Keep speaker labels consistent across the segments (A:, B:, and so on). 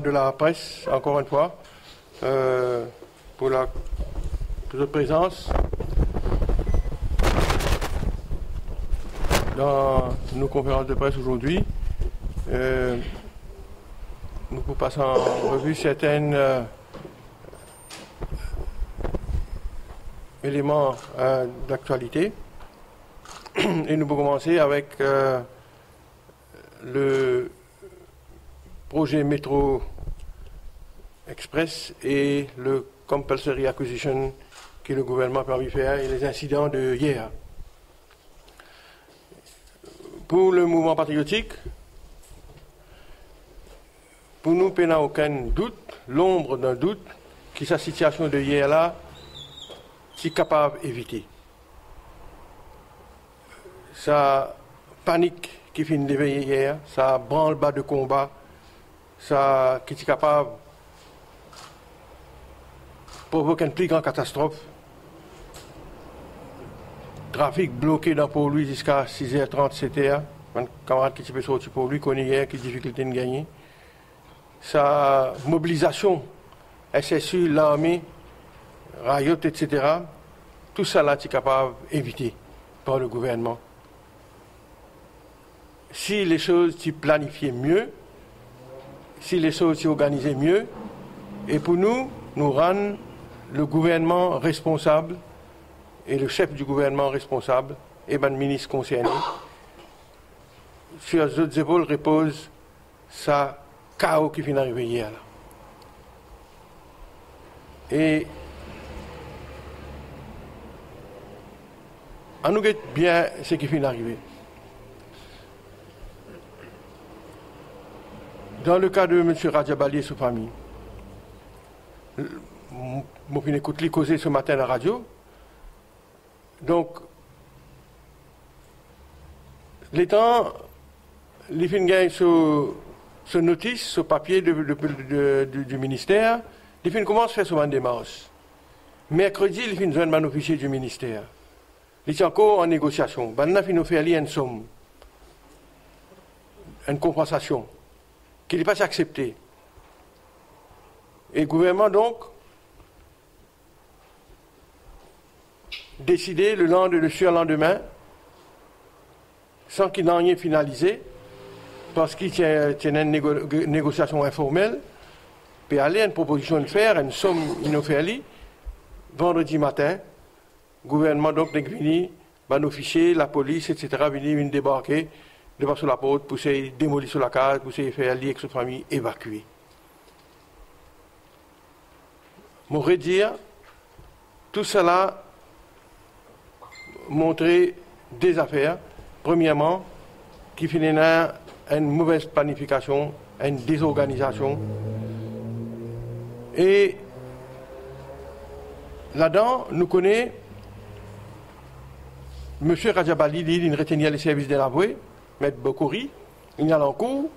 A: de la presse, encore une fois, pour votre présence dans nos conférences de presse aujourd'hui. Nous vous passons en revue certains éléments d'actualité. Et nous pouvons commencer avec le projet Métro Express et le Compulsory Acquisition que le gouvernement a permis de faire et les incidents de hier. Pour le mouvement patriotique, pour nous, il n'y a aucun doute, l'ombre d'un doute, que sa situation de hier-là, c'est capable d'éviter. Sa panique qui finit d'éveiller hier, sa branle-bas de combat, ça qui est capable de provoquer une plus grande catastrophe. Trafic bloqué dans Port-Louis jusqu'à 6h30, 7h. Un camarade qui peut sortir pour lui connaît hier qui a difficulté de gagner. Sa mobilisation, SSU, l'armée, Riot, etc. Tout ça là, est capable d'éviter par le gouvernement. Si les choses sont planifiées mieux, si les choses sont organisées mieux, et pour nous rendre le gouvernement responsable et le chef du gouvernement responsable et le ministre concerné, sur les autres épaules repose ça chaos qui vient d'arriver hier. Et on nous guette bien ce qui vient d'arriver. Dans le cas de M. Rajabali et sa famille, mon écoute lui causer ce matin à la radio. Donc, l'État, les fin gagne ce notice, ce papier du ministère, les fin commence à faire ce démarche. Mercredi, les fin joindre un officier du ministère. Il est encore en négociation. Maintenant, il nous fait aller une somme, une compensation, qui n'est pas acceptée. Et le gouvernement, donc, décidé le surlendemain, sans qu'il n'en ait finalisé, parce qu'il y a une négociation informelle, puis aller à une proposition de faire, une somme inoffertie, vendredi matin, le gouvernement donc est venu, nos officiers, la police, etc., viennent débarquer devant sur la porte pour essayer de démolir sur la case, pour essayer de faire aller avec sa famille évacuer. Je voudrais dire, tout cela montrer des affaires, premièrement, qui finissent une mauvaise planification, une désorganisation. Et là-dedans, nous connaissons M. Rajabali, il retenait les services de l'avoué, M. Bokouri, il y a en cours.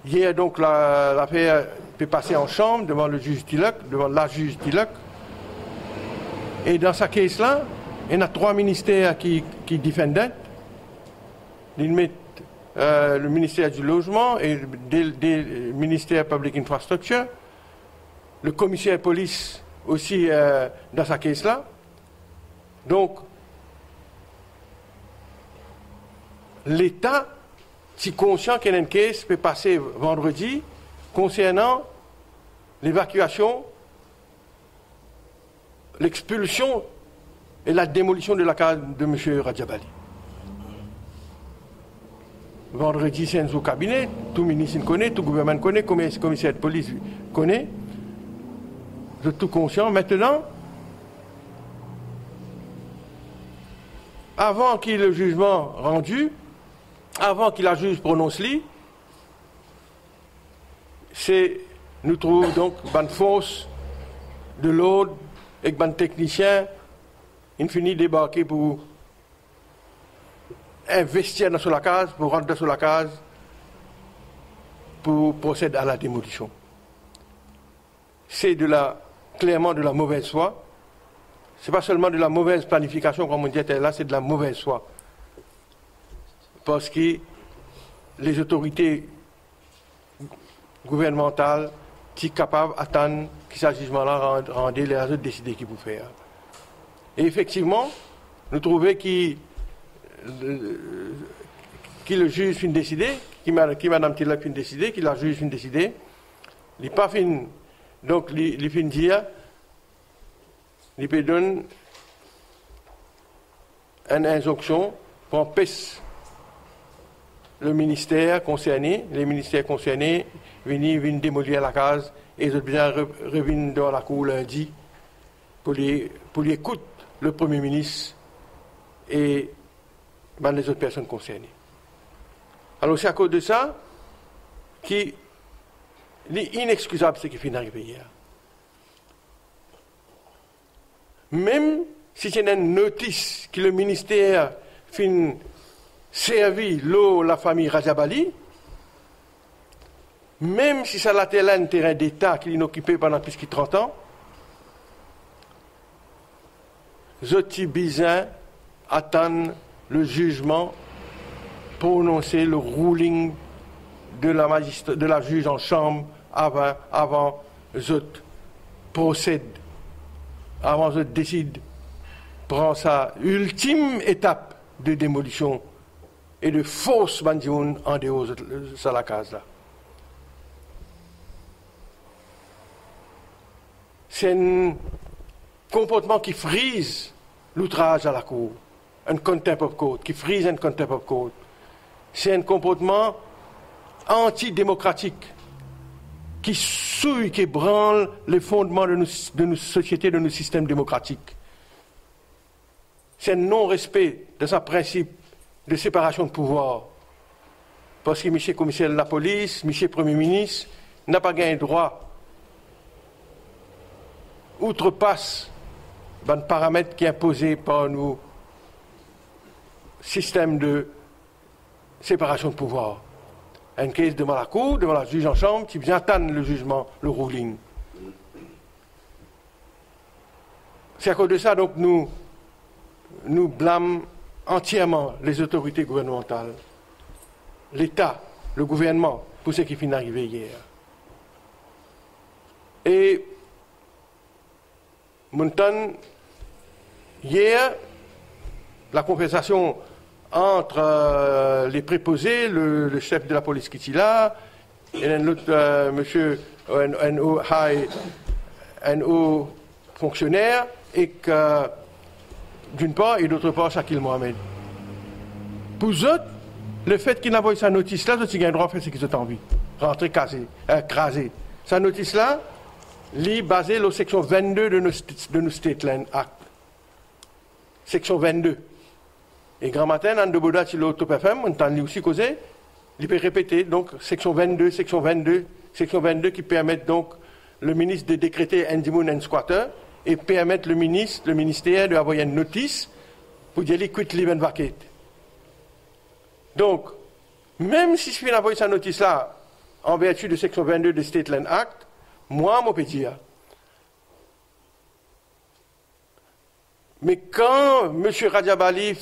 A: Hier, donc, l'affaire peut passer en chambre devant le juge Tilak, devant la juge Tilak. Et dans sa case-là, il y a 3 ministères qui défendent. Ils mettent le ministère du Logement et le ministère Public Infrastructure, le commissaire de police aussi dans sa case-là. Donc, l'État, si conscient qu'il y a une case, peut passer vendredi concernant l'évacuation, l'expulsion et la démolition de la case de M. Rajabali. Vendredi, c'est un cabinet, tout ministre connaît, tout gouvernement connaît, commissaire de police connaît. Vous êtes tout conscient. Maintenant, avant qu'il y ait le jugement rendu, avant qu'il la juge prononce-li, nous trouvons donc une force de l'ordre et un technicien, il finit débarquer pour investir dans la case, pour rentrer sur la case, pour procéder à la démolition. C'est clairement de la mauvaise foi. Ce n'est pas seulement de la mauvaise planification, comme on disait là, c'est de la mauvaise foi. Parce que les autorités gouvernemental qui est capable d'attendre que ce jugement-là rende les autres décider qui vous faire. Et effectivement, nous trouvons que le juge finit décider, qui Mme Tilak finit décider, que la juge finit décider, il n'est pas fin, donc il finit dire, il peut donner une injonction pour empêcher le ministère concerné, les ministères concernés, viennent démolir la case et ils reviennent dans la cour lundi pour écouter le Premier ministre et les autres personnes concernées. Alors c'est à cause de ça qu'il est inexcusable ce qui finit d'arriver hier. Même si c'est une notice que le ministère finit servi la famille Rajabali, même si ça a été un terrain d'État qu'il a occupé pendant plus de 30 ans, Zoti Bizin attend le jugement prononcé, le ruling de la juge en chambre avant Zot procède, avant Zot décide, prend sa ultime étape de démolition et de force bandioun en dehors de la case là. C'est un comportement qui frise l'outrage à la cour, un contempt of court, qui frise un contempt of court. C'est un comportement antidémocratique qui souille, qui branle les fondements de nos sociétés, de nos systèmes démocratiques. C'est un non-respect de ce principe de séparation de pouvoir. Parce que M. Commissaire de la police, M. Premier ministre, n'a pas gagné droit outrepasse le paramètre qui est imposé par nos systèmes de séparation de pouvoir. Un case devant la cour, devant la juge en chambre, qui vient attendre le jugement, le ruling. C'est à cause de ça, donc, nous blâmons entièrement les autorités gouvernementales, l'État, le gouvernement, pour ce qui finit d'arriver hier. Et Montan, hier, la conversation entre les préposés, le chef de la police qui est là, et un autre monsieur, un haut fonctionnaire, et que, d'une part, et d'autre part, Shakil Mohamed. Pour eux, le fait qu'il n'a pas eu sa notice-là, ils ont le droit de faire ce qu'ils ont envie. Rentrer, craser. Sa notice-là, est basée sur la section 22 de nos State Land Act. Section 22. Et grand matin, dans le Boda, sur l'Autop FM, on entend aussi causer, il peut répéter, donc, section 22 qui permet donc le ministre de décréter un dimoun un squatter et permettre le ministère d'envoyer une notice pour dire qu'il quitte live and vacate. Donc, même si je fais envoyer sa notice-là en vertu de section 22 de State Land Act, moi, je peux dire. Mais quand M. Rajabali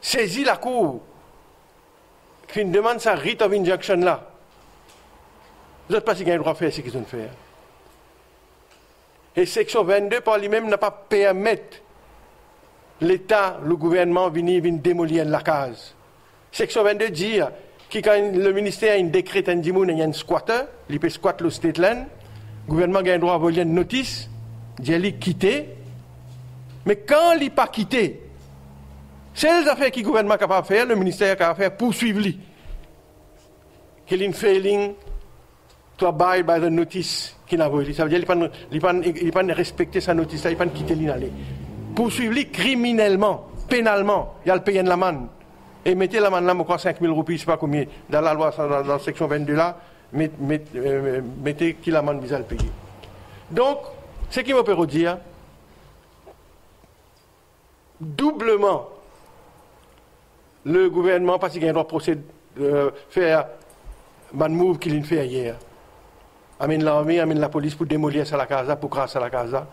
A: saisit la cour, demande sa writ of injunction là, vous n'êtes pas si le droit de faire ce qu'ils ont fait. Et section 22 par lui-même n'a pas permis l'État, le gouvernement, venir démolir la case. Section 22 dit que quand le ministère décrète un dimoun et un squatter, il peut squatter le state land, le gouvernement a le droit d'envoyer une notice, d'y quitter. Mais quand il n'est pas quitté, c'est les affaires que le gouvernement est capable de faire, le ministère est capable de faire poursuivre lui. Qu'il est failing to abide by the notice qu'il a envoyé. Ça veut dire qu'il n'a pas respecté sa notice, il n'a pas quitté l'inallé. Poursuivre lui criminellement, pénalement, il a le payer de l'amende. Et mettez l'amende là, je crois 5 000 roupies, je ne sais pas combien, dans la loi, dans la section 22 là, mettez qui l'amende vise à le payer. Donc, ce qui me peut dire, doublement, le gouvernement, parce qu'il doit procéder, faire un move qu'il a fait hier. Amène l'armée, amène la police pour démolir ça la casa, pour crasser la casa.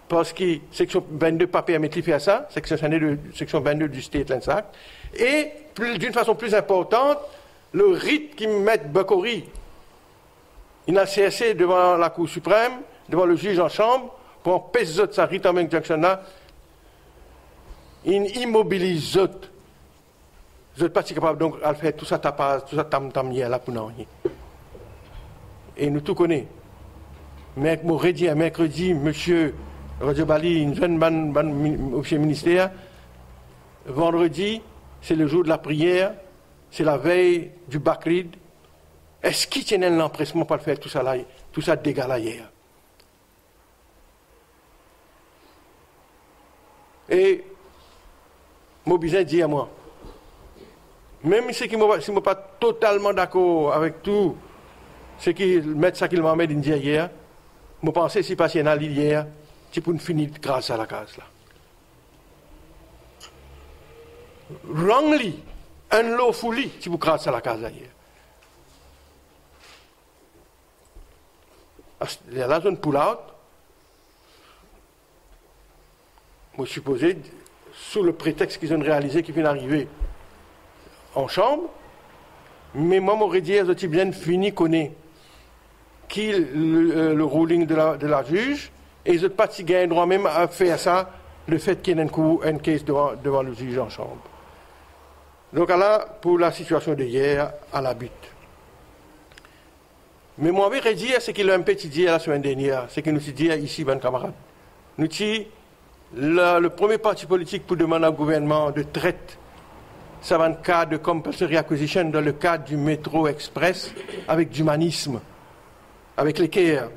A: Parce que section 22 pas permet de faire ça, section 22 du State Land Act. Et d'une façon plus importante, le rite qui met Bakori Il a cessé devant la Cour suprême, devant le juge en chambre, pour empêcher sa return injunction là. Il immobilise les autres. Vous n'êtes pas capable donc de faire tout ça tapage, tout ça tam-tam là pour nous. Et nous tout connaissons. Mercredi, monsieur Roger Bali, une jeune officier ministère, vendredi, c'est le jour de la prière, c'est la veille du Bakrid. Est-ce qu'il tient l'empressement pour faire tout ça là, tout ça dégâts là hier? Et mon besoin dit à moi, même si je ne suis pas totalement d'accord avec tout ce qui met ça qu'il m'a mis d'India hier, je pense que si passé dans l'île hier, tu peux finir grâce à la case là. Wrongly, unlawfully, tu peux grâce à la case là hier. Il y a la zone pull-out, je suppose, sous le prétexte qu'ils ont réalisé qu'ils viennent d'arriver en chambre, mais moi, mon dit, je bien fini connaît qui le ruling de la juge, et ils n'ont pas si gagné droit même à faire ça, le fait qu'il y ait un case devant le juge en chambre. Donc là, pour la situation de hier, à la butte. Mais moi, je vais dire ce qu'il a un petit dit la semaine dernière, c'est que nous dit ici, ben camarades. Nous dit, le premier parti politique pour demander au gouvernement de traiter ça va dans le cadre de compulsory acquisition, dans le cadre du métro express, avec d'humanisme, avec les CARE.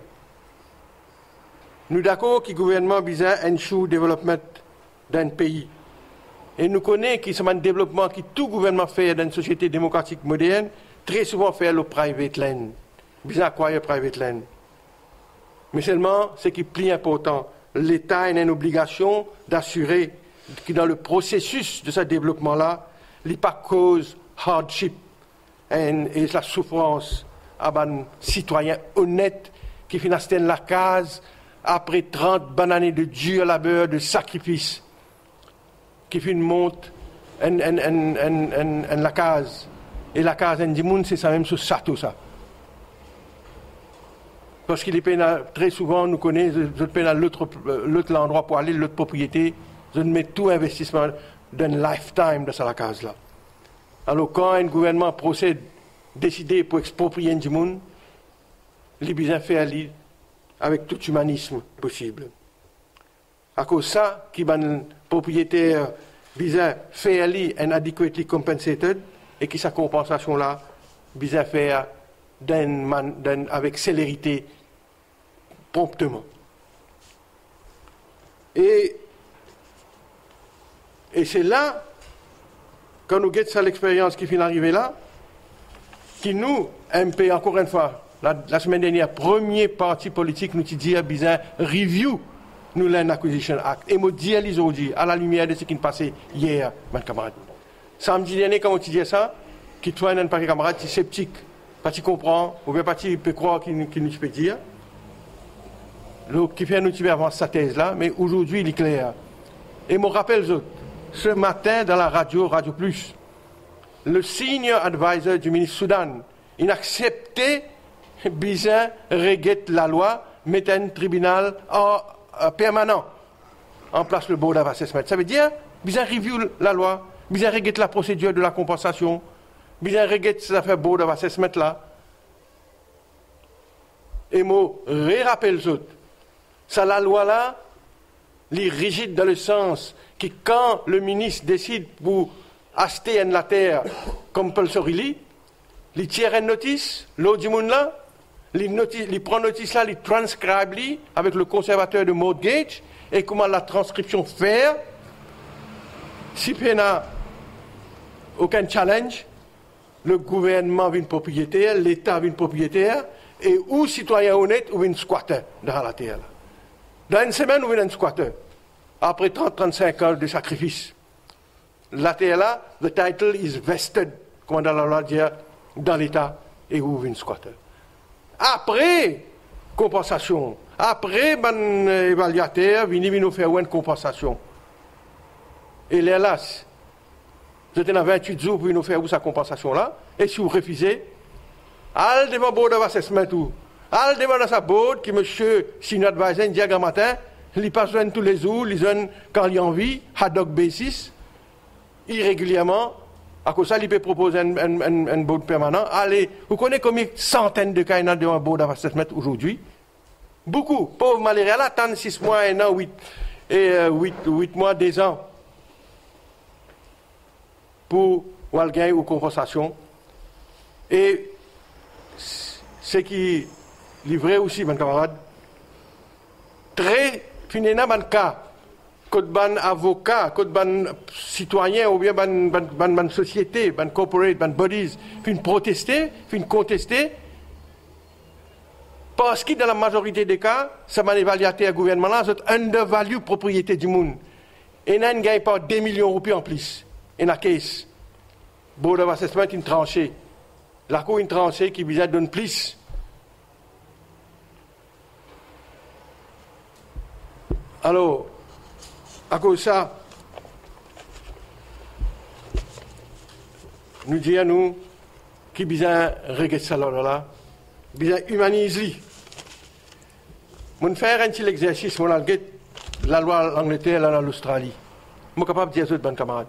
A: Nous d'accord que le gouvernement a besoin d'ensure le développement d'un pays. Et nous connaissons que c'est un développement que tout gouvernement fait dans une société démocratique moderne, très souvent fait le private land. Besoin d'acquérir private land. Mais seulement, ce qui est plus important, l'État a une obligation d'assurer que dans le processus de ce développement-là, il n'y a pas cause hardship et la souffrance à un citoyen honnête qui finit la case après 30 bonnes années de dur labeur, de sacrifice, qui fait une monte en la case. Et la case en Dimoun, c'est ça même sur Sato, ça. Parce qu'il est très souvent, nous connaissons, je peine à l'autre endroit pour aller, l'autre propriété, je mets tout investissement d'un lifetime dans la case-là. Alors, quand un gouvernement procède, décidé pour exproprier un monde, il a besoin de faire avec tout humanisme possible. À cause de ça, qui est propriétaire besoin de faire un adequately compensated et qui sa compensation-là, besoin de faire avec célérité, promptement. Et c'est là, quand nous guettons ça l'expérience qui finit d'arriver là, qui nous, MP, encore une fois, la semaine dernière, premier parti politique nous dit à besoin review nous Land Acquisition Act. Et me dit aujourd'hui, à la lumière de ce qui est passé hier, mes camarades. Samedi dernier, quand on dit ça, qui toi, un paquet camarade, tu es sceptique, pas tu comprends, ou bien pas tu peux croire qu'il nous peut dire. Qui fait nous tirer avant sa thèse là, mais aujourd'hui il est clair. Et me rappelle ce matin dans la Radio Plus, le senior advisor du ministre Soudan, il a accepté bien régler la loi, mettre un tribunal permanent en place le board of assessment. Ça veut dire bien review la loi, bien régler la procédure de la compensation, bien régler ces affaires board of assessment là. Et moi rappelle ça la loi là, il est rigide dans le sens que quand le ministre décide pour acheter la terre compulsory, il tire une notice, l'autre du monde là, il prend notice là, il transcribe avec le conservateur de mortgage et comment la transcription faire. Si il n'y a aucun challenge, le gouvernement vient propriétaire, l'État vient propriétaire, et ou citoyen honnête ou vient squatter dans la terre. Dans une semaine, ou vient un squatter. Après 30-35 ans de sacrifice. La terre là, the title is vested, comme dans la loi dit, dans l'État, et où vient squatter. Après, compensation. Après, évaluateur, vient nous faire une compensation. Et là, vous êtes dans 28 jours pour nous faire sa compensation là, et si vous refusez, allez devant Board of Assessment, Al demande à sa botte, qui monsieur, si notre voisin, dit à matin, il passe tous les jours, il donne quand il a envie, ad hoc basis, irrégulièrement. À cause de ça, il peut proposer un board permanent. Allez, vous connaissez combien de centaines de cas dans un board d'assessment aujourd'hui? Beaucoup. Pauvre malheureux, là, attendre 6 mois, 1 an, 8 mois, 2 ans pour avoir gain ou compensation. Et ce qui est vrai aussi, mes camarades, très finalement, dans le cas, quand ban avocat, quand ban citoyen ou bien ban société, ban corporate, ban bodies, fin protester, fin contester, parce que dans la majorité des cas, ça m'a évalué à gouvernement là, c'est undervalue propriété du monde. Et n'a ne gagne pas 2 millions de roupies en plus. Et la caisse, board of assessment une tranchée. La cour une tranchée qui vise à donner plus. Alors, à cause de ça, nous disons à nous qui besoin régler ça là, besoin humaniser. Mon faire un petit exercice, mon alguette, la loi Angleterre, la loi l'Australie. Je suis capable de dire ça, bon camarade.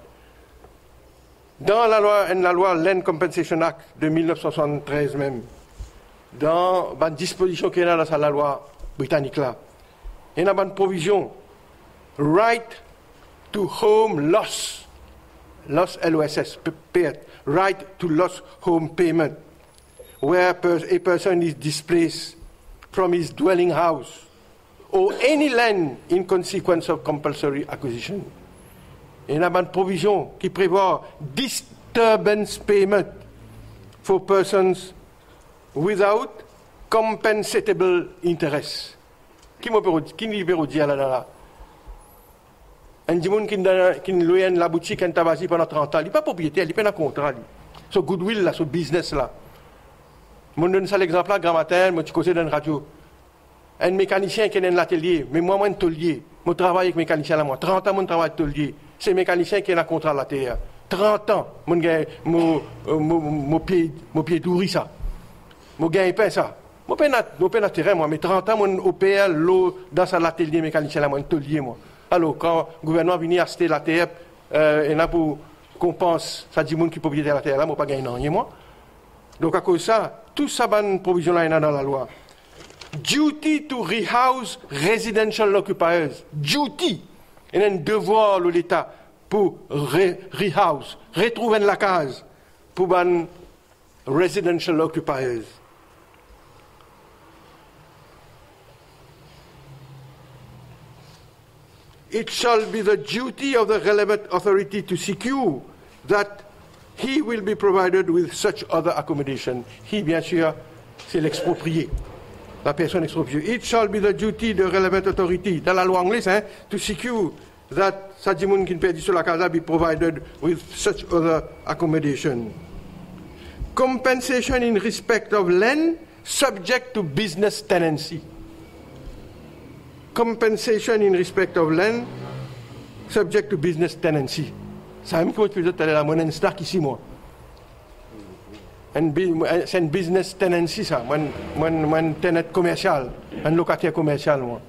A: Dans la loi Land Compensation Act de 1973 même, dans la disposition qu'il y a dans la loi britannique là, il y a une provision right to home loss, LOSS, right to loss home payment, where a person is displaced from his dwelling house or any land in consequence of compulsory acquisition. Il y a une provision qui prévoit disturbance payment for persons without compensatable interest. Qui peut dire là? Un monde qui loue la boutique en tabasi pendant 30 ans, il n'est pas propriétaire, il n'est pas dans contrat. Ce goodwill là, ce business là. Je donne ça l'exemple là, grand matin, je suis causé dans la radio. Un mécanicien qui est dans l'atelier, mais moi, je suis taulier. Je travaille avec mécanicien là, moi. 30 ans, je travaille taulier. C'est un mécanicien qui est dans le contrat de la terre. 30 ans, mon pied douri ça. Je gagne pas ça. Je ne pas terrain, moi, mais 30 ans, je opère l'eau dans l'atelier mécanicien là, moi, un taulier, moi. Alors, quand le gouvernement vient acheter la terre, et là pour qu'on pense, ça dit monde qui est propriétaire de la terre là, moi, pas gagner rien, moi. Donc, à cause de ça, tout ça, bonne provision là, il y a dans la loi. Duty to rehouse residential occupiers. Duty. Il y a un devoir de l'État pour rehouse, retrouver la case pour les residential occupiers. It shall be the duty of the relevant authority to secure that he will be provided with such other accommodation. He, bien sûr, c'est l'exproprié. La personne expropriée. It shall be the duty of the relevant authority. Dans la loi anglaise, to secure that ça dit moun qui perdu sur la casa be provided with such other accommodation. Compensation in respect of land subject to business tenancy. Compensation in respect of land subject to business tenancy. Ça même que je faisais tout à l'heure, mon stark ici, moi. C'est un business tenancy, ça. Mon tenant commercial, un locataire commercial, moi.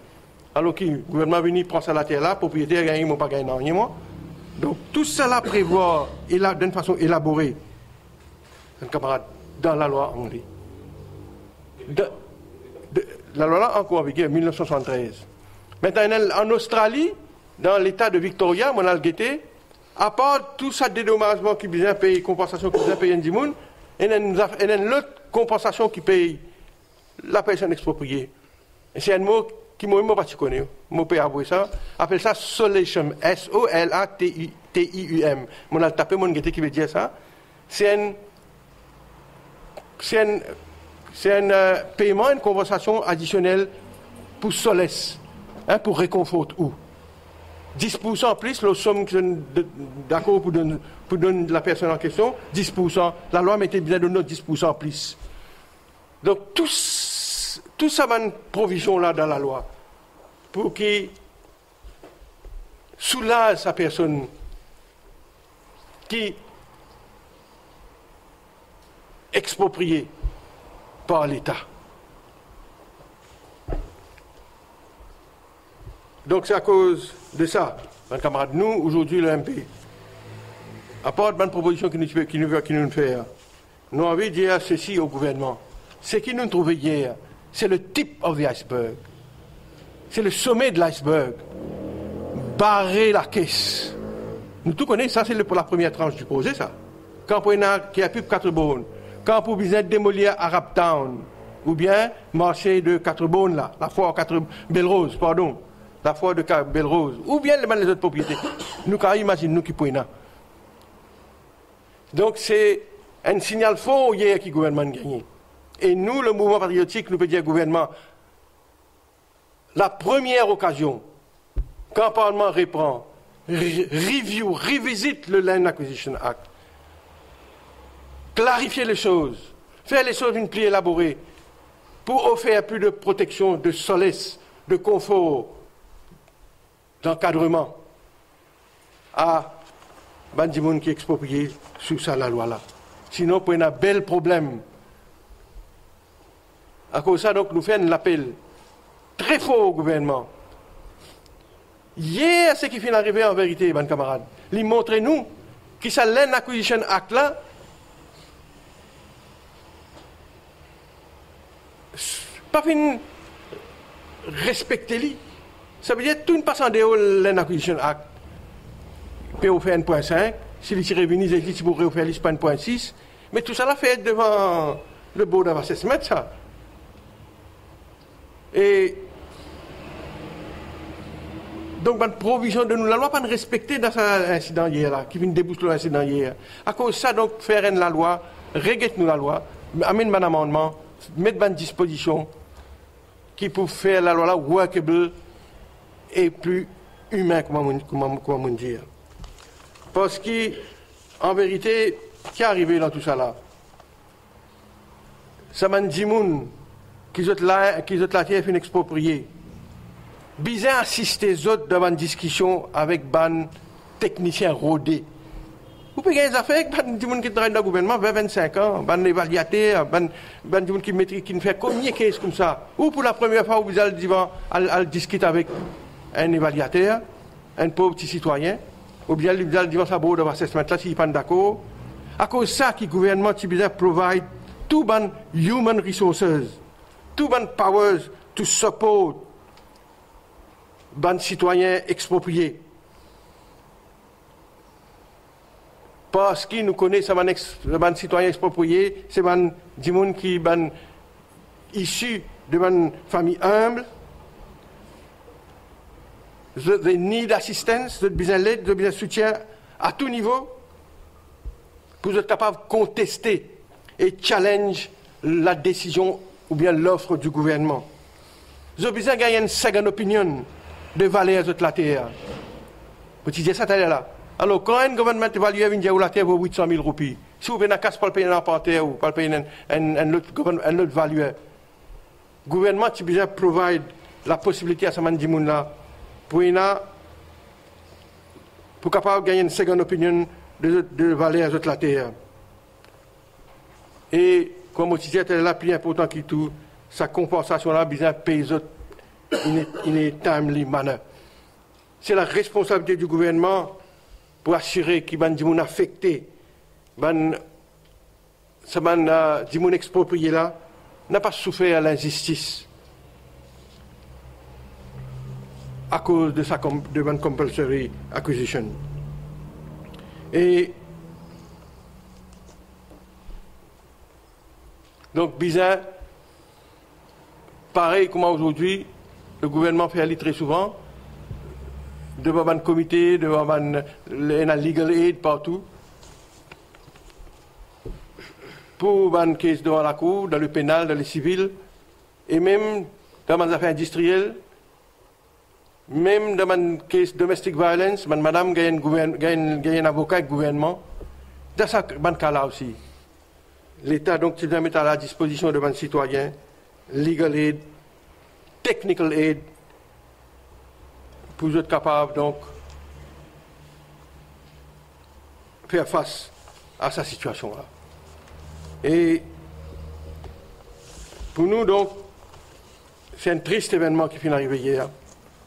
A: Alors que le gouvernement vient prendre ça la terre là, propriétaire gagne, moi pas gagne rien, moi. Donc tout cela prévoit d'une façon élaborée, camarade, dans la loi anglaise. La loi là encore en vigueur 1973. Maintenant en Australie, dans l'État de Victoria, mon algueté, à part tout ça dédommagement qui besoin payer, compensation qui besoin payer un dimoun, il y a une autre compensation qui paye la personne expropriée. C'est un mot qui moi pas connais, moi peux avouer ça, appelle ça solatium, SOLATIUM. Mon a tapé mon guetté qui veut dire ça. C'est un paiement, une compensation additionnelle pour solace, pour réconfort ou 10% en plus, la somme d'accord pour donner la personne en question, 10%. La loi mettait bien de notre 10% en plus. Donc tout ça va une provision là dans la loi pour qu'il soulage sa personne qui est expropriée par l'État. Donc c'est à cause de ça, mes camarades, nous, aujourd'hui, le MP, à part de proposition qui nous fait, nous avons envie de dire ceci au gouvernement. Ce qui nous trouvait hier, c'est le tip of the iceberg. C'est le sommet de l'iceberg. Barrer la caisse. Nous tout connaissons, ça c'est pour la première tranche du projet, ça. Quand on a qui a plus de 4 bornes, quand on besoin démolir Arab Town, ou bien marché de 4 bornes là, la foire 4 Belle-Rose, pardon, la foire de Belle-Rose, ou bien les autres propriétés. Nous, quand imagine nous qui pouvons là. Donc c'est un signal fort hier que le gouvernement a gagné. Et nous, le mouvement patriotique, nous peut dire au gouvernement, la première occasion, quand le Parlement reprend, revisite le Land Acquisition Act, clarifier les choses, faire les choses une plus élaborée, pour offrir plus de protection, de solace, de confort, d'encadrement à Bandimoun qui est exproprié sous ça la loi là. Sinon, pour un bel problème. À cause de ça, donc, nous faisons l'appel très fort au gouvernement. Hier, ce qui finit d'arriver en vérité, mes camarades, ils montrent nous que ça Land Acquisition Act là, pas fin respecter lui. Ça veut dire tout une passe en dehors Land Acquisition Act. Peut faire 1.5, si les revenus existent pour refaire 1.6, mais tout ça l'a fait devant le board of assessment, ça. Et donc, la provision de nous, la loi pas respecter dans cet incident hier, là, qui vient déboucher l'incident hier. À cause de ça, donc, faire la loi, régler nous la loi, amène un amendement, mettre une disposition qui peut faire la loi là workable et plus humain, comment on dire. Parce qu'en vérité, qui est arrivé dans tout ça là? Ça m'a dit qui ont la terre fin expropriée. Bizarre assister les autres dans une discussion avec ban technicien rodé. Vous pouvez gagner des affaires avec des gens qui travaillent dans le gouvernement 25 ans, ban évaluateur, ban gens qui ne fait combien de cases comme ça. Ou pour la première fois, vous allez discuter avec un évaluateur, un pauvre petit citoyen, ou bien vous allez dire ça board of assessment là, s'il n'est pas d'accord. À cause de ça, que le gouvernement provide tout ban human resources, tout ban powers to support ban citoyens expropriés. Parce qu'ils nous connaissent, ban citoyens expropriés, c'est ban gens qui ban issus de ban famille humble. They need assistance, they besoin d'aide, they besoin de soutien à tout niveau pour être capable de contester et challenge la décision ou bien l'offre du gouvernement. Ils ont besoin de gagner une second opinion de valeur de la terre. Vous dites ça, là. Alors, quand un gouvernement évalue une la terre vaut 800 000 roupies, si vous venez à casse pour le payer un appartement ou pour le payer un autre valeur, le gouvernement a besoin de provide la possibilité à ce monde là pour capable de gagner une seconde opinion de valeur de la terre. Et comme je disais, c'est là plus important que tout, sa compensation là, besoin de payer les autres in a timely manner. C'est la responsabilité du gouvernement pour assurer qu'il y a des gens affectés, des gens expropriés là, n'a pas souffert à l'injustice à cause de sa compulsory acquisition. Et donc, bizarre, pareil comme aujourd'hui, le gouvernement fait aller très souvent, devant un comité, devant un legal aid partout, pour une case devant la cour, dans le pénal, dans le civil, et même dans les affaires industrielles, même dans une case domestic violence, madame gagne un avocat et gouvernement, dans ce cas-là aussi. L'État donc se met à la disposition de nos citoyens, legal aid, technical aid, pour être capable donc faire face à sa situation-là. Et pour nous donc, c'est un triste événement qui vient d'arriver hier.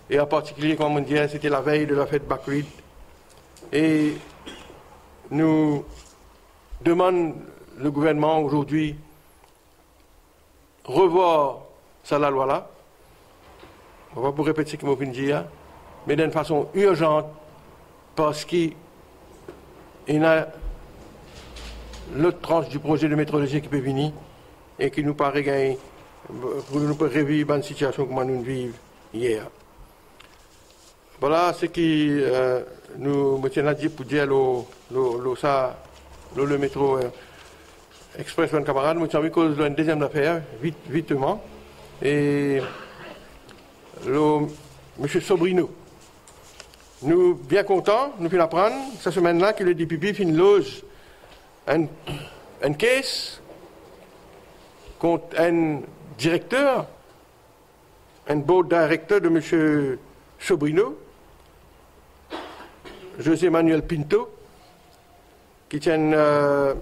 A: et en particulier, comme on dit, c'était la veille de la fête Bakrid. Et nous demandons le gouvernement aujourd'hui revoir ça la loi là. On va pas vous répéter ce que je viens de dire, mais d'une façon urgente, parce qu'il y a l'autre tranche du projet de métrologie qui peut venir et qui nous paraît gagner pour nous revivre une situation comme nous vivons hier. Voilà ce qui nous me tient à dire pour dire le métro Express One camarade. Nous avons cause d'une deuxième affaire, vitement. Et M. Sobrino, nous bien contents, nous finissons apprendre cette semaine-là que le DPP finit loge un case contre un directeur, un board directeur de M. Sobrino, José Manuel Pinto, qui tient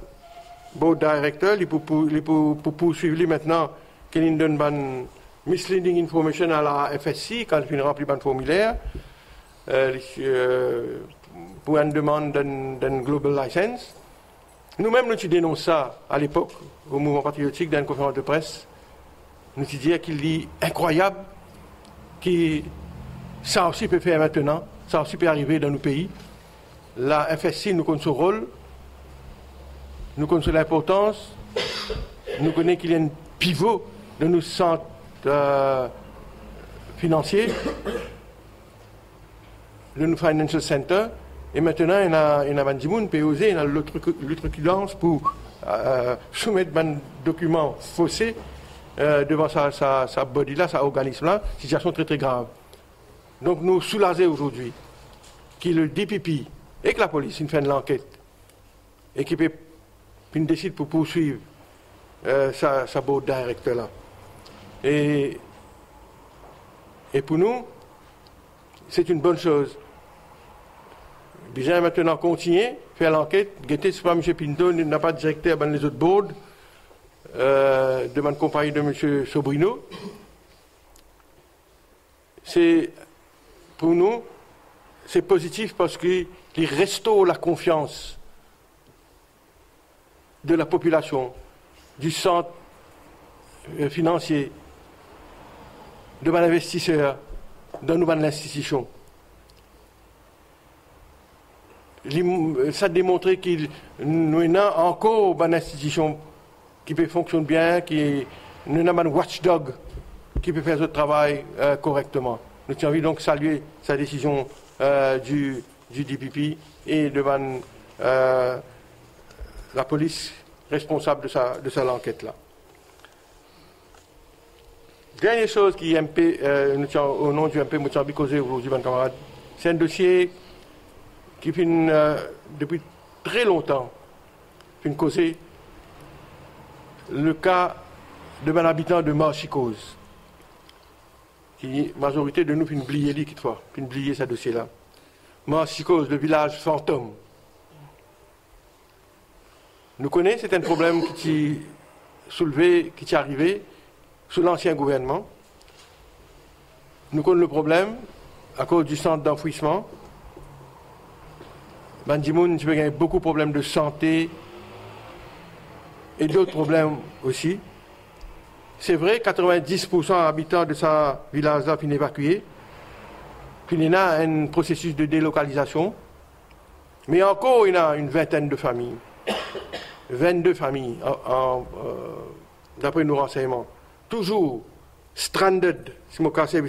A: board directeur, il pour poursuivre lui maintenant qu'il donne une misleading information à la FSC quand il remplit un formulaire pour une demande d'un global license. Nous-mêmes, nous dénonçons ça à l'époque, au mouvement patriotique, dans une conférence de presse. Nous disions qu'il est incroyable, que ça aussi peut faire maintenant, ça aussi peut arriver dans nos pays. La FSC, nous connaissons son rôle, nous connaissons l'importance, nous connaissons qu'il y a un pivot de nos centres financiers, de nos financial centers. Et maintenant, il y a Bandimoun, POZ, il y a l'outrecuidance pour soumettre un document faussé devant sa body-là, sa organisme-là, situation très très grave. Donc nous soulager aujourd'hui que le DPP et que la police fait l'enquête et qui décide pour poursuivre sa board directeur-là. Et pour nous, c'est une bonne chose. Déjà maintenant continuer, faire l'enquête, guetter si pas M. Pinto n'a pas directeur dans les autres boards de ma compagnie de M. Sobrino. C'est pour nous, c'est positif parce qu'il restaure la confiance de la population, du centre financier, de l'investisseur, dans nos institutions. Ça a démontré qu'il nous a encore une institution qui peut fonctionner bien, qui nous a un watchdog qui peut faire ce travail correctement. Nous avons donc saluer sa décision du DPP et devant la police responsable de sa enquête-là. Dernière chose qui MP, au nom du MP Mozambique causé aujourd'hui, mes camarades, c'est un dossier qui fait depuis très longtemps fait causer le cas de un habitant de Marchicose, qui la majorité de nous fait oublier ce dossier-là. Marchicose, le village fantôme. Nous connaissons, c'est un problème qui est soulevé, qui est arrivé sous l'ancien gouvernement. Nous connaissons le problème à cause du centre d'enfouissement. Bandimoun, il y a beaucoup de problèmes de santé et d'autres problèmes aussi. C'est vrai, 90% des habitants de ce village-là sont évacués. Puis il y a un processus de délocalisation. Mais encore, il y a une vingtaine de familles. 22 familles, d'après nos renseignements. Toujours stranded, si je me casse, ça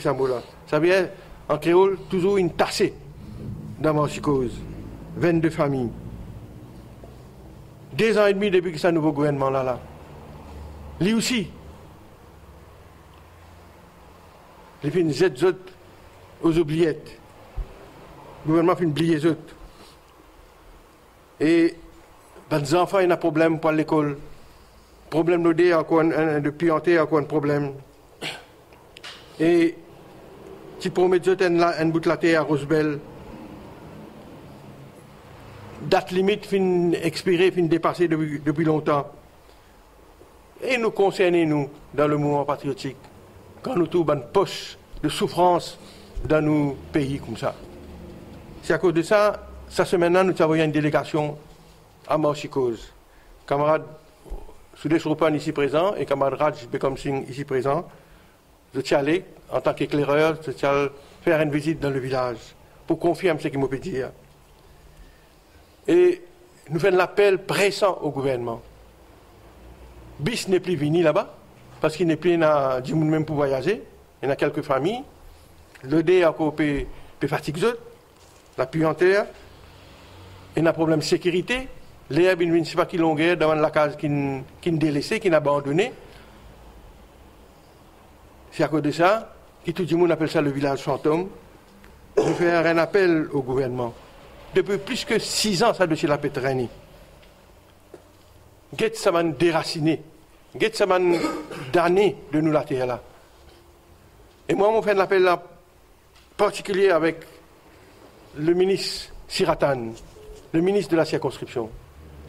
A: veut dire, en créole, toujours une tassée dans Marchicose. 22 familles. 2 ans et demi depuis que c'est un nouveau gouvernement là. Lui aussi, il fait une Z aux oubliettes. Le gouvernement fait une oublier les autres. Et les enfants, il y a un problème pour l'école. Problème de puanté, encore un problème. Et tu promets un bout de la terre à Rosebel. Date limite fin expirée, fin dépassée depuis longtemps. Et nous concernons, nous, dans le mouvement patriotique, quand nous trouvons une poche de souffrance dans nos pays comme ça. C'est à cause de ça, cette semaine-là, nous avons une délégation à Marchicose. Camarade Soudé Choupan ici présent et camarade Raj Bekom Singh ici présent, je suis allé en tant qu'éclaireur, je suis allé faire une visite dans le village pour confirmer ce qu'il m'a dire. Et nous faisons l'appel pressant au gouvernement. Bis n'est plus venu là-bas, parce qu'il n'est plus du monde même pour voyager. Il y a quelques familles. Le dé a coupé fatigué, la puanteur. Il y a un problème de sécurité. L'herbe, il ne sait pas qui longueur devant la case qui est délaissée, qui est abandonnée. C'est à cause de ça que tout le monde appelle ça le village fantôme. Nous faisons un appel au gouvernement. Depuis plus que 6 ans, ça dossier la pétraîner. Get ça m'a déraciné. Get ça m'a damné de nous la terre là. Et moi, on fait un appel là, particulier avec le ministre Siratan, le ministre de la circonscription.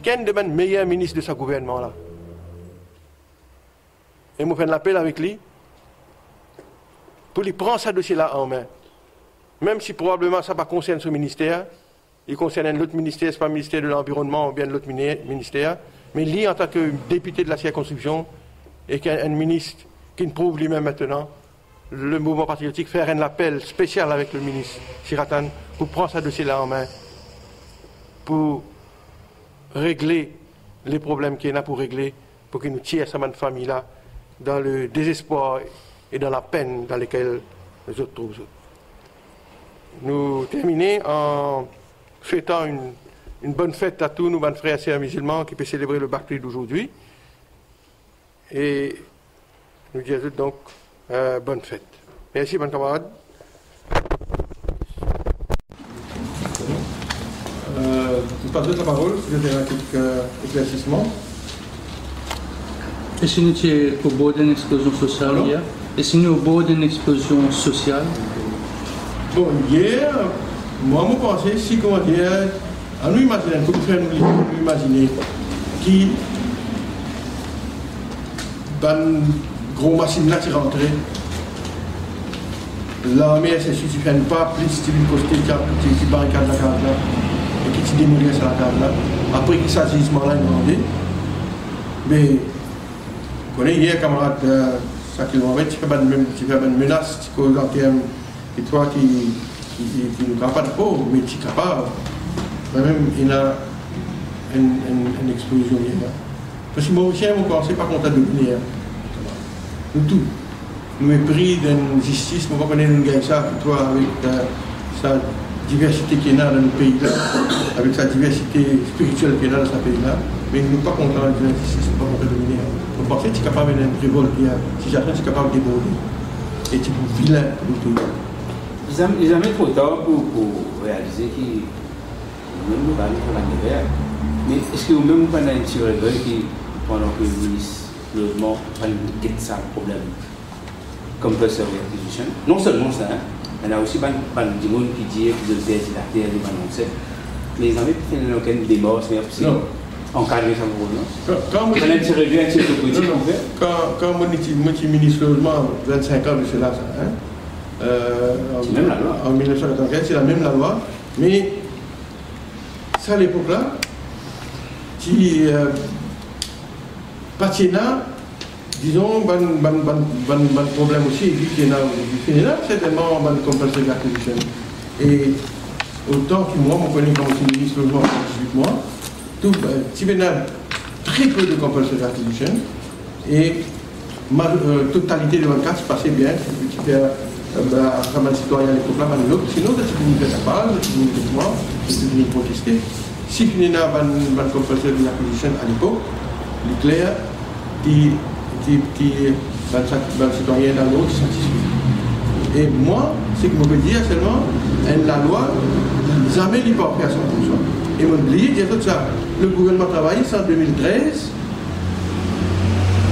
A: Quel demande meilleur ministre de ce gouvernement là? Et on fait un appel avec lui pour lui prendre ce dossier là en main. Même si probablement ça ne concerne ce ministère, il concerne un autre ministère, ce n'est pas le ministère de l'Environnement ou bien l'autre ministère, mais lui, en tant que député de la circonscription, et qu'un ministre qui ne prouve lui-même maintenant, le mouvement patriotique faire un appel spécial avec le ministre Siratan pour prendre ce dossier-là en main, pour régler les problèmes qu'il y a pour régler, pour qu'il nous tire cette famille-là dans le désespoir et dans la peine dans lesquelles les autres trouvent. Nous terminons en souhaitant une bonne fête à tous nos bons frères et sœurs musulmans qui peuvent célébrer le Bakri d'aujourd'hui. Et nous disons donc bonne fête. Merci, bon camarade.
B: Je passe la parole, si vous avez quelques éclaircissements.
C: Est-ce que nous sommes au bord d'une explosion sociale hier? Est-ce que nous sommes au bord d'une explosion sociale?
A: Bon, hier, moi, je pensais, si comment dire, à nous imaginer, pour faire nous imaginer, qui, dans gros machine là qui rentrait, l'armée SSU ne fait pas plus de côté qui barricade la case là, et qui démolit sur la case là. Après qu'il s'agissement là, il demandait. Mais, vous connaissez hier, camarade, ça qui l'ont fait, tu fais une menace, tu causes en termes. Et toi qui ne crois pas de pauvre, mais tu es capable, même il y a une explosion hier. Parce que moi aussi, je ne pensais pas qu'on t'a donné. Nous tous, nous sommes pris d'une justice, nous reconnaissons ça, toi, avec sa diversité qu'il y a dans le pays-là, avec sa diversité spirituelle qu'il y a dans ce pays-là, mais nous ne sommes pas contents de la justice, nous ne sommes pas contents de dominer. Nous pensons que tu es capable d'une révolte, si jamais tu es capable de déborder, et tu es vilain pour le pays.
D: Il jamais trop tard pour réaliser que nous allons faire la guerre. Mais est-ce que vous-même vous avez un petit réveil qui, pendant que le ministre du Logement va nous guetter ça problème comme peut se réacquisition? Non seulement ça, il y a aussi des gens qui disent qu'ils ont perdu la terre, ils vont annoncer. Mais ils n'ont pas fait aucune démarche, mais aussi encadrer ça pour nous. Quand vous avez un petit réveil, un petit peu de
A: quand je suis ministre du Logement, 25 ans de cela,
D: c'est même la loi.
A: En 1994, c'est la même la loi, mais ça à l'époque-là, qui patina, disons, un problème aussi, qui est là, certainement, un complexe d'acquisition. Et autant que moi, je connais comme ministre de logement pendant 18 mois, tout, il y a très peu de complexe d'acquisition, et ma totalité de 24 se passait bien, comme un citoyen à l'époque là, sinon, c'est une faire sa base, c'est une faire moi, c'est une protester. Si il y a un complexe d'acquisition à l'époque, l'éclair, qui un citoyen dans l'autre satisfait. Et moi, ce que je peux dire seulement, la loi, jamais il ne peut pas faire 100%. Et je oublié dire tout ça. Le gouvernement travaille en 2013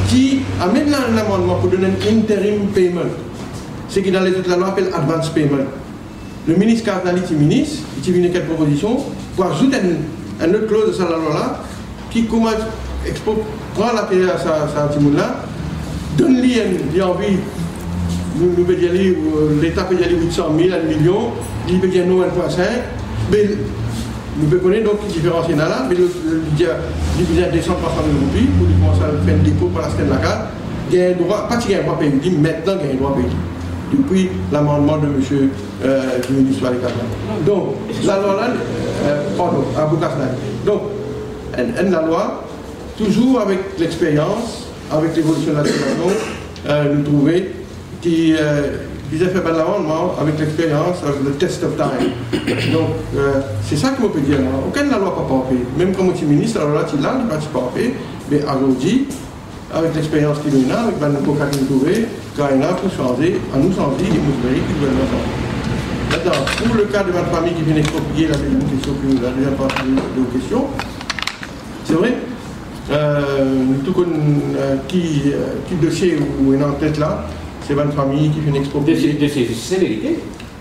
A: qui amène un amendement pour donner un interim payment. Ce qui dans les autres la loi appelle advance payment. Le ministre Cardinali, il vient quelques propositions pour ajouter une autre clause de cette loi-là qui commence prend la terre à sa là, donne-lui envie nous peut dire l'État peut dire 800 000, 1 million, il peut dire nous 1,5, mais nous pouvons connaître donc différence là, mais il y a 200 300 000 roupies pour commencer à faire un dépôt pour la semaine de la carte. Il y a un droit, pas qu'il y a un droit payé, maintenant il y a un droit payé. Depuis l'amendement de M. du ministre de la donc, la loi là, pardon, à Boukassna. Donc, la loi, toujours avec l'expérience, avec l'évolution de la situation, nous trouver qui a fait l'amendement avec l'expérience, avec le test of time. Donc, c'est ça que je peux dire. Aucune la loi n'a pas payé. Même comme je suis ministre, la loi est là, elle n'a pas payé. Mais aujourd'hui, avec l'expérience qu'il y a, avec le coca qu'il trouvé, quand il y a pour changer, à nous changer, et nous verrons qu'il veut changer. Maintenant, pour le cas de ma famille qui vient exproprier, la deuxième question que nous avons déjà parlé de vos questions, c'est vrai, tout comme qui dossier où on est en tête là, c'est ma famille qui vient exproprier.
D: De ces justices vérité.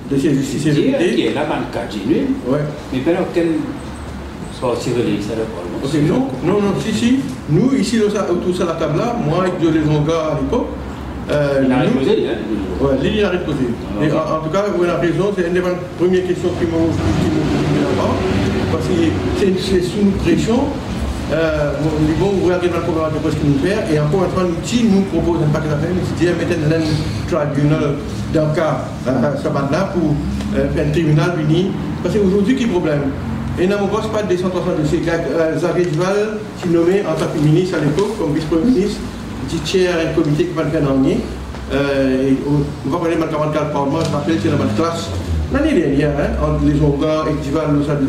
A: De ces justices vérité.
D: Qui est là, dans le cas genuine.
A: Ouais.
D: Mais pendant quel sorti de ça le Parlement.
A: Ok, non, si. Nous, ici, autour de la table là, moi, avec les Ongas à l'époque,
D: il a réposé, hein?
A: Oui, il a réposé. Et en tout cas, vous avez raison, c'est une des premières questions qui m'ont posées avant, parce que c'est sous pression. Nous avons regardé dans le programme de ce qu'il nous fait, et encore une fois, nous proposons un paquet d'affaires, mais c'est de mettre un tribunal dans le cas, ça va là, pour faire un tribunal uni. Parce qu'aujourd'hui, quel est le problème? Et nous n'avons pas de 200 dossiers. Xavier Duval, qui est nommé en tant que ministre à l'époque, comme vice-premier ministre, dit tiers un comité qui va le faire dans le on va parler de 44 Parlement, je rappelle que c'est dans ma classe l'année dernière, entre les Ongas et Duval,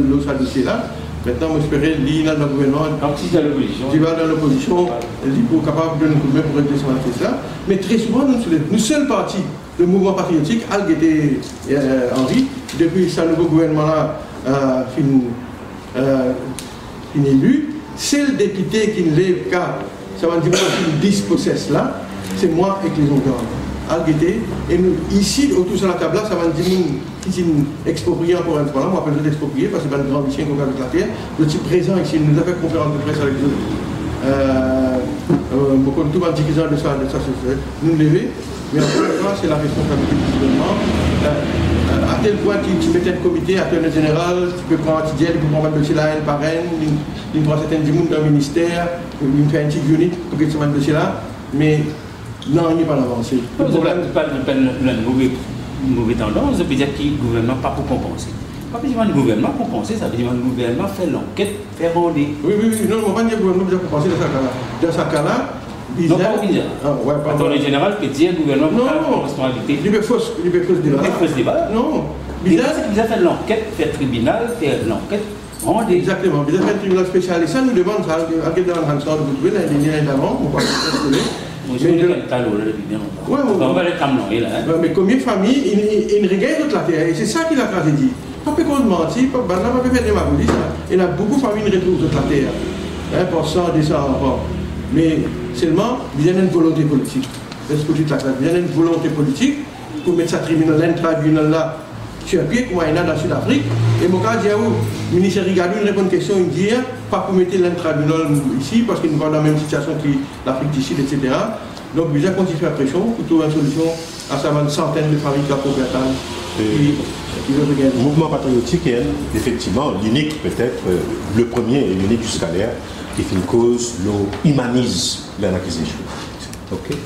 A: l'autre dossier là. Maintenant, on espérait lire dans le gouvernement.
D: Donc, si dans l'opposition.
A: Duval dans l'opposition, il est capable de nous couper pour régler cette question-là. Mais très souvent, nous seuls partis, le mouvement patriotique, Algueté Henri, depuis ce nouveau gouvernement-là, fin élu, c'est le député qui ne lève qu'à, ça va dire qu'il dispossesse là, c'est moi avec les autres. Algueté, et nous, ici, autour de la table là, ça va dire qui exproprié encore une fois là, on appelle ça d'exproprier parce que c'est un grand mission qu'on a avec la terre. Le type présent ici, nous avons fait conférence de presse avec eux. Beaucoup de tout le monde dit qu'ils ont de ça, nous lever, mais encore une fois, c'est la responsabilité du gouvernement. À tel point que tu mets un comité, à tel général, tu peux prendre un petit dièle, tu peux prendre un dossier là, une par une prend certaines du monde d'un ministère, une fait un petit unit pour que tu mets un dossier là, mais non, il n'y a pas d'avancée.
D: Le problème, ce n'est pas une mauvaise tendance, ça veut dire que le gouvernement pas pour compenser. Pas besoin du gouvernement compenser, ça veut dire que le gouvernement fait l'enquête, fait rendre.
A: Oui, non, on va pas dire que le gouvernement doit compenser dans ce cas-là. Dans ce cas-là,
D: non, pas obligé. L'attorney général peut dire que le gouvernement n'a pas de responsabilité.
A: Il fait fausse débat.
D: Il fait fausse débat.
A: Non.
D: Il a fait l'enquête, fait tribunal, fait l'enquête.
A: Exactement. Il a fait un tribunal spécial. Et ça nous demande, ça, à quel moment on va vous trouver l'année d'avant, on va mais combien de familles, il regagne toute la terre. Et c'est ça qu'il a dit. Pas qu'on mentir, pas faire des démagogie. Il y a beaucoup de familles qui retrouvent toute la terre. 1%, 200 enfants. Mais seulement, il y a une volonté politique. Il y a une volonté politique pour mettre sa tribunal là sur pied, comme il y en a dans Sud-Afrique. Et mon cas dit, le ministère regarde une réponse question, il dit, pas pour mettre l'intribunal ici, parce qu'il nous va dans la même situation que l'Afrique du Sud, etc. Donc, il a continué à faire pression pour trouver une solution à savoir une centaine de familles qui veulent regarder.
E: Le mouvement patriotique est effectivement l'unique, peut-être, le premier et l'unique jusqu'à l'air, qui fait une cause, humanise l'acquisition. Okay?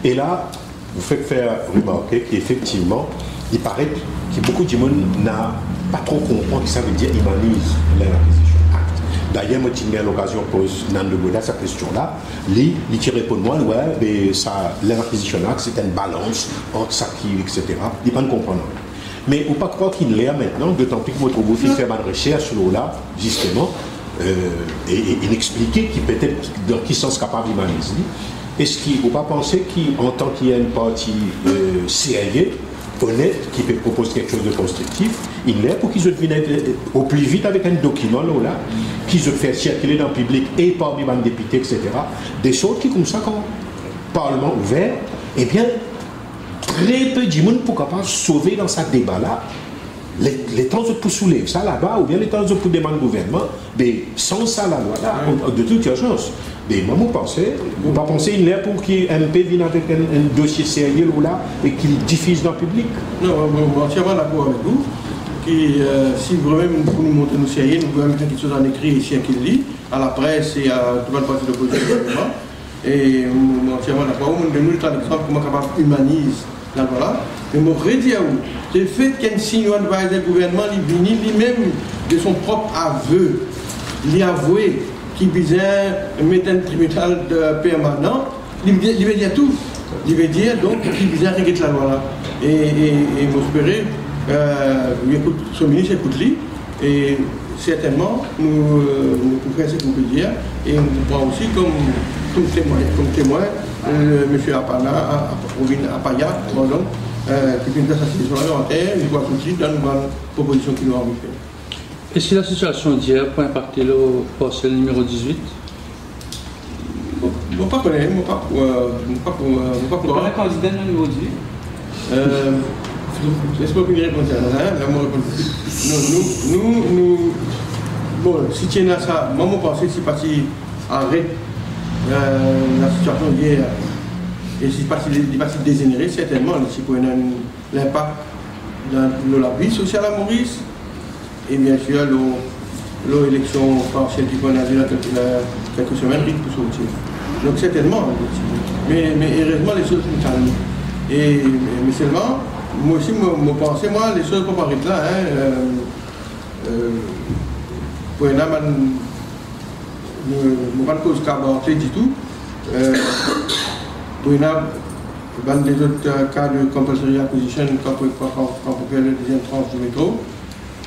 E: Et là, vous faites faire remarquer qu'effectivement, il paraît que beaucoup de monde n'a pas trop compris ce que ça veut dire humanise l'acquisition acte. D'ailleurs, moi, j'ai eu l'occasion de poser Nando Goda cette question-là. Il répond moi, ouais, l'acquisition acte, c'est une balance entre ça qui, etc. Il ne peut pas comprendre. Mais il ne faut pas croire qu'il l'est maintenant, d'autant plus que votre groupe fait une recherche sur là, justement, et expliquer qui peut-être dans quel sens capable d'humaniser. Est-ce qu'il ne faut pas penser qu'en tant qu'il y a une partie sérieuse, honnête, qui peut proposer quelque chose de constructif, il l'est pour qu'ils se viennent au plus vite avec un document là, qui se fait circuler dans le public et parmi les députés, etc. Des choses qui, comme ça, quand le Parlement ouvert, eh bien, très peu de monde pour capable sauver dans ce débat-là les temps pour soulever ça là-bas, ou bien les temps pour demander au gouvernement, mais sans ça, la loi là, de toute urgence. Mais moi, vous pas penser une lettre pour qu'il MP vienne avec un dossier sérieux ou là et qu'il diffuse dans le public.
A: Non, je suis entièrement d'accord avec vous. Si vraiment vous nous montrez nous sérieux, nous pouvons mettre quelque chose en écrit ici à qu'il lit, à la presse et à tout le parti de l'opposition. Et je suis entièrement d'accord. Nous donnons l'exemple comment capable humaniser la loi là. Mais je redis à vous, c'est le fait qu'un signe de gouvernement, il vient lui-même de son propre aveu, il a avoué qu'il visait mettre un tribunal permanent, il veut dire tout. Il veut dire donc qu'il visait régler la loi là. Et j'espère, écoute, son ministre écoute lui, et certainement nous pouvons faire ce qu'on peut dire, et nous pouvons aussi comme témoin, M. Apana, Apaya, pardon, qui fait une association alimentaire, nous pouvons tout dans une proposition qui nous a envie de faire.
C: Est-ce que la situation d'hier peut impacter le parcelle numéro 18?
A: Je ne sais pas connaître, je ne sais pas
D: Pour le candidat numéro 18
A: j'espère que vous répondez à ça. Bon, si tu as ça, moi je pense que si parti arrête la situation d'hier et si parti dégénéré, certainement, si pour l'impact de la vie sociale à Maurice et bien sûr l'élection partielle qui va arriver dans quelques semaines risque de sortir. Donc certainement, mais heureusement les choses sont calmes. Mais seulement, moi aussi, je pensais, les choses ne vont pas arrêter là. Pour une âme, je ne vais pas cause de du tout. Pour une âme, dans les autres cas de compulsory acquisition, quand on fait le deuxième tranche du métro,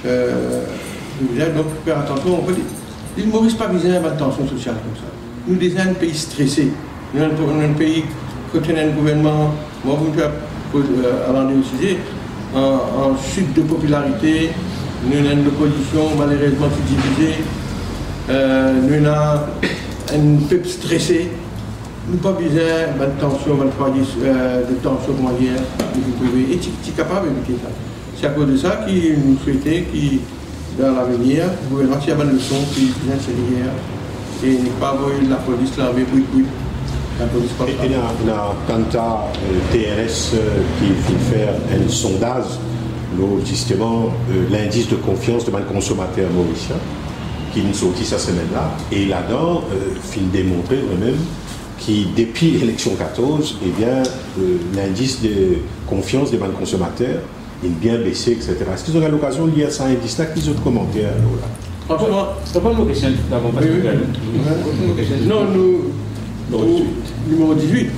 A: donc faire attention, on peut dire. L'île Maurice pas besoin de tension sociale comme ça. Nous sommes un pays stressé. Nous sommes un pays qui a un gouvernement, moi vous à l'année en chute de popularité, nous avons une opposition malheureusement qui est divisée, nous avons un peuple stressé, nous n'avons pas besoin de tension, de tension comment dire, et tu es capable d'éviter ça. C'est à cause de ça que nous souhaitons que dans l'avenir, le gouvernement ait une leçon qui vient de derrière et ne pas avoir la police l'armée bruit.
E: Et il y a quant à TRS qui fait faire un sondage, justement, l'indice de confiance de un consommateur mauricien, qui nous sortit cette semaine-là, et là-dedans, il démontrer vraiment qui, depuis l'élection 14, eh bien, l'indice de confiance des consommateurs est bien baissé, etc. Est-ce qu'ils auront l'occasion de lire ça, indice-là, qu'ils ont de commentaires là?
D: Franchement, c'est pas une question d'avant parce que
A: non, numéro 18.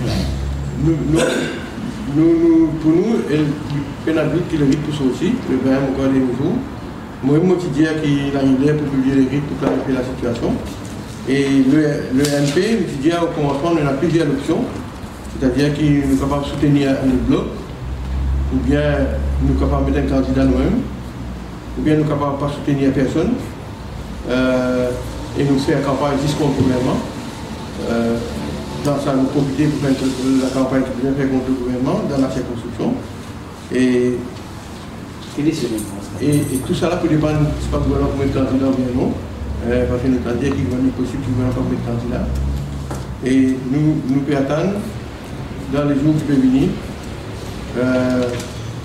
A: Pour nous, il y a un but qui le rythme pour aussi, le 20 encore des nouveaux. Moi, je dis qu'il arrivait pour publier les rythmes pour clarifier la situation. Et le MP, je dis au commencement, on a plusieurs options. C'est-à-dire qu'il est capable de soutenir un bloc, ou bien nous sommes capables de mettre un candidat nous-mêmes, ou bien nous sommes capables de ne pas soutenir personne, et nous faire campagne jusqu'au gouvernement. Dans ça, nous profiter pour faire la campagne qui vient faire contre le gouvernement dans la circonscription. Et tout ça là peut dépendre, c'est pas le gouvernement pour mettre candidat ou bien non, parce que nous avons dit qu'il est possible qu'il ne gouvernement pas mettre candidat. Et nous pouvons attendre dans les jours qui peuvent venir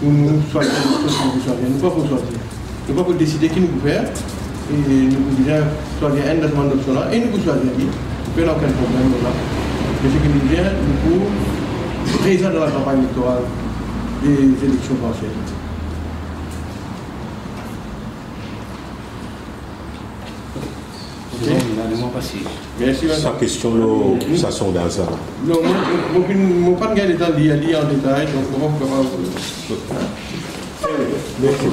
A: pour nous choisir les choses qu'on veut choisir. Nous ne pouvons pas choisir. Nous ne pouvons pas décider qui nous peut faire. Et nous pouvons choisir un des options là et nous pouvons choisir qui. Nous n'avons aucun problème là. Mais ce qui nous vient, nous pouvons présent dans la campagne électorale des élections partielles.
E: Merci. Sa question, ça sonde dans ça.
A: Non, je ne peux pas regarder dans l'IA en détail, donc on va pas. Merci.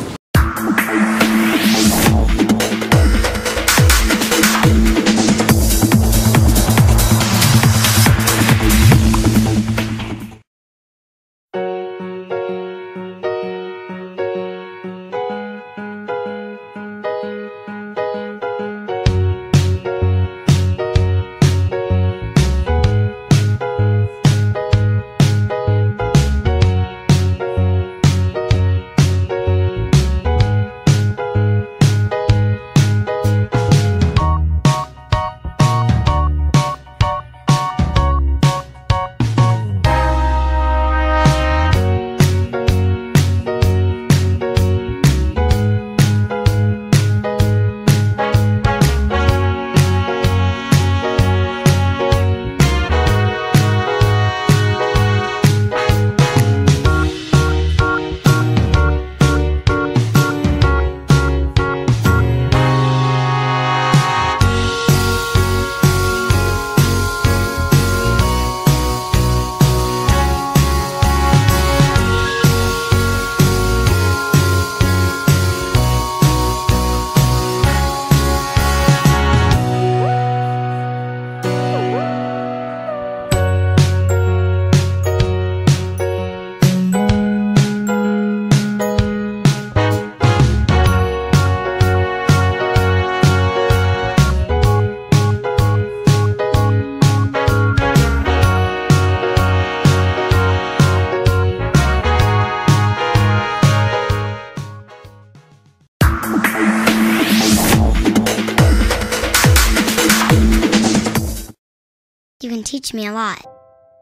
F: You can teach me a lot.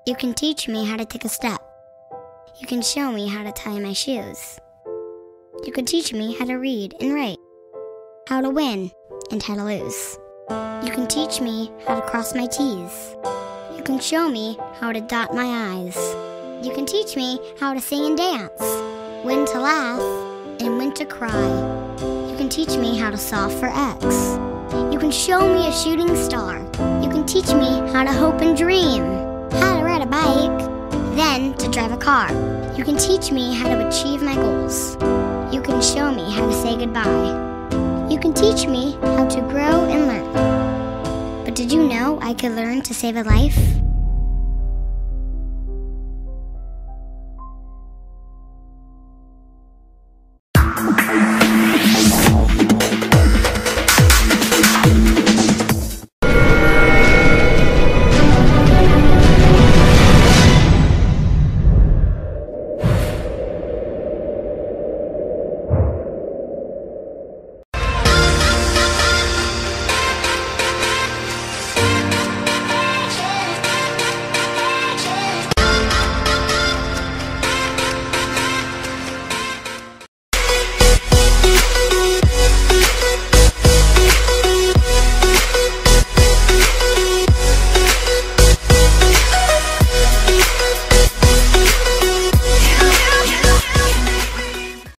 F: You can teach me how to take a step. You can show me how to tie my shoes. You can teach me how to read and write, how to win and how to lose. You can teach me how to cross my T's. You can show me how to dot my I's. You can teach me how to sing and dance, when to laugh and when to cry. You can teach me how to solve for X. You can show me a shooting star. You can teach me how to hope and dream, how to ride a bike, then to drive a car. You can teach me how to achieve my goals. You can show me how to say goodbye. You can teach me how to grow and learn. But did you know I could learn to save a life?